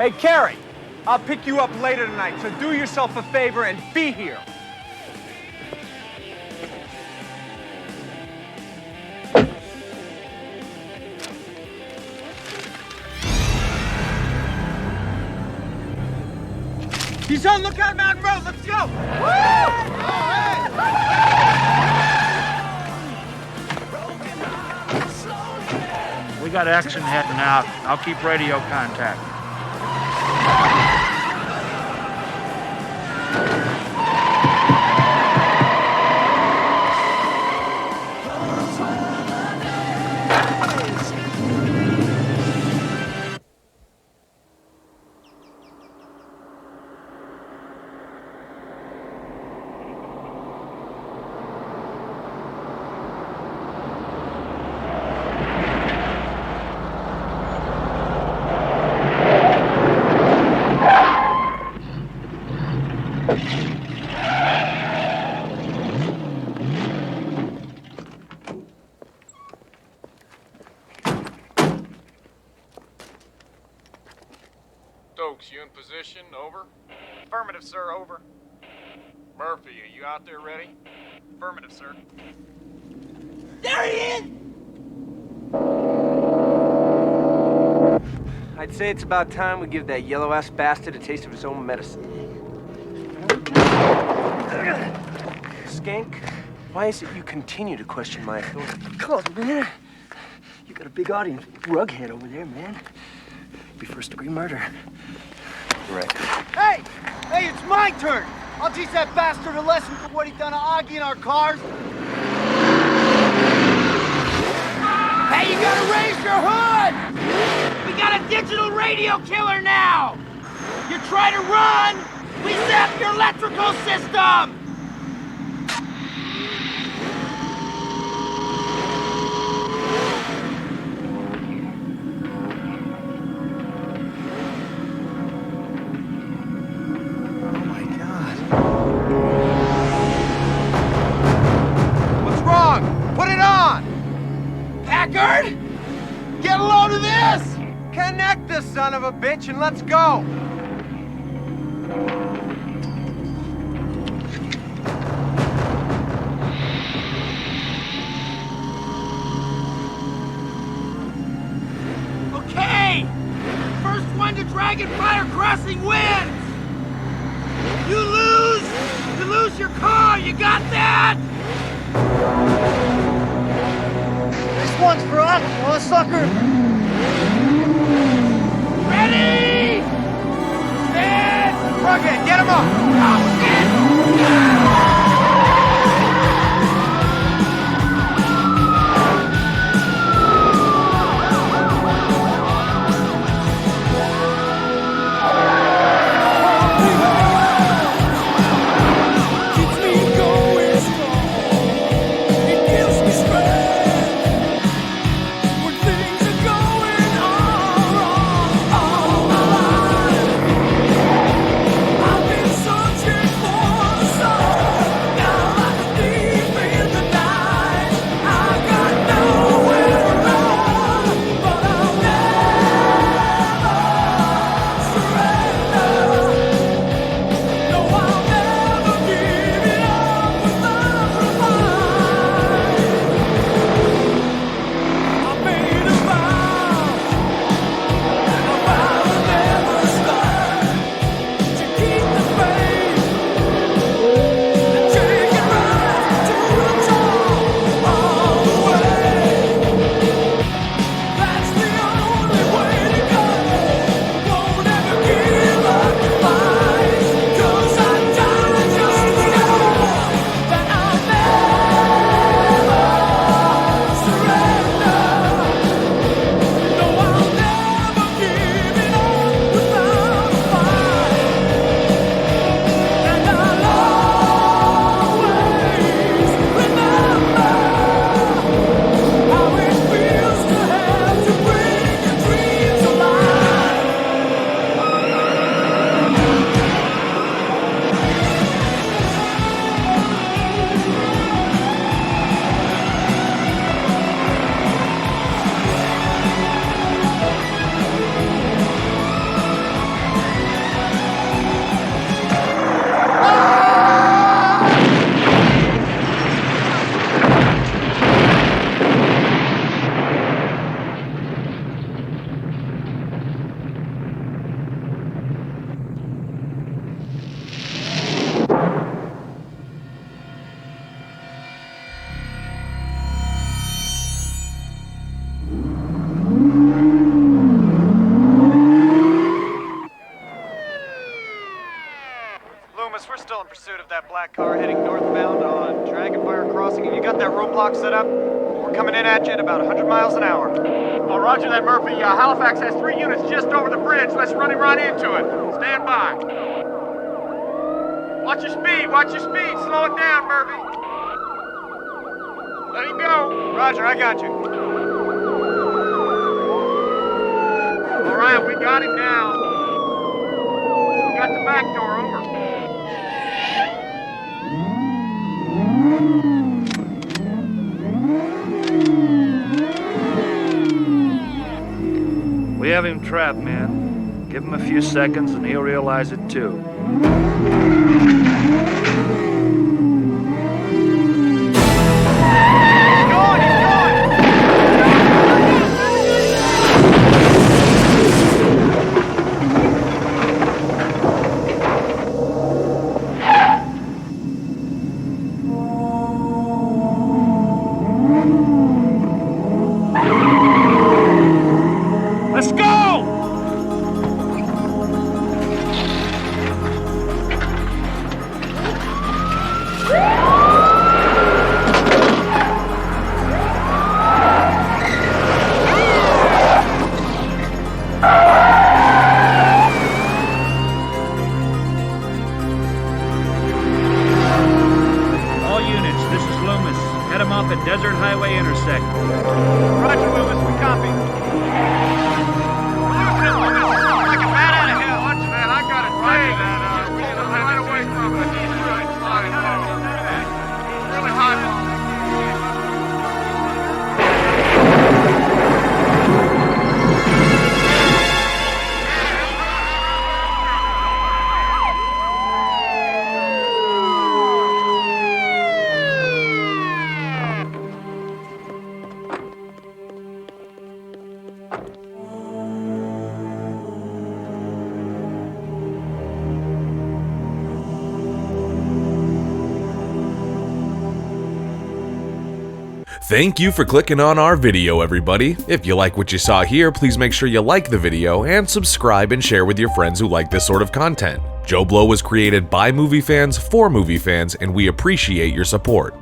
Hey, Carrie, I'll pick you up later tonight, so do yourself a favor and be here. He's on Lookout Mountain Road. Let's go! We got action heading out. I'll keep radio contact. Stokes, you in position? Over? Affirmative, sir. Over. Murphy, are you out there ready? Affirmative, sir. There he is! I'd say it's about time we give that yellow-ass bastard a taste of his own medicine. Skank, why is it you continue to question my authority? Cause, man, you got a big audience. Rughead over there, man. Be first-degree murder. Right. Hey! Hey, it's my turn! I'll teach that bastard a lesson for what he done to Augie in our cars. Hey, you gotta raise your hood! We got a digital radio killer now! You try to run, we zap your electrical system! Packard! Get a load of this! Connect the son of a bitch and let's go! Okay! First one to Dragonfire Crossing wins! You lose your car, you got that? This one's for us, huh, sucker? Ready? Set! Rughead, get him up! Oh, shit! still in pursuit of that black car heading northbound on Dragonfire Crossing. Have you got that roadblock set up? We're coming in at you at about 100 miles an hour. Oh, roger that, Murphy. Halifax has 3 units just over the bridge. Let's run him right into it. Stand by. Watch your speed. Watch your speed. Slow it down, Murphy. Let him go. Roger, I got you. All right, we got him now. We got the back door, over. We have him trapped, man. Give him a few seconds and he'll realize it too. Let's go! All units, this is Loomis. Head him off at Desert Highway intersect. Roger, Loomis, we copy. Like a bat out of hell. Watch that, I got it. Roger that. Pull him right away from it. He's really sliding low. He's really hot. Thank you for clicking on our video, everybody. If you like what you saw here, please make sure you like the video and subscribe and share with your friends who like this sort of content. JoBlo was created by movie fans for movie fans, and we appreciate your support.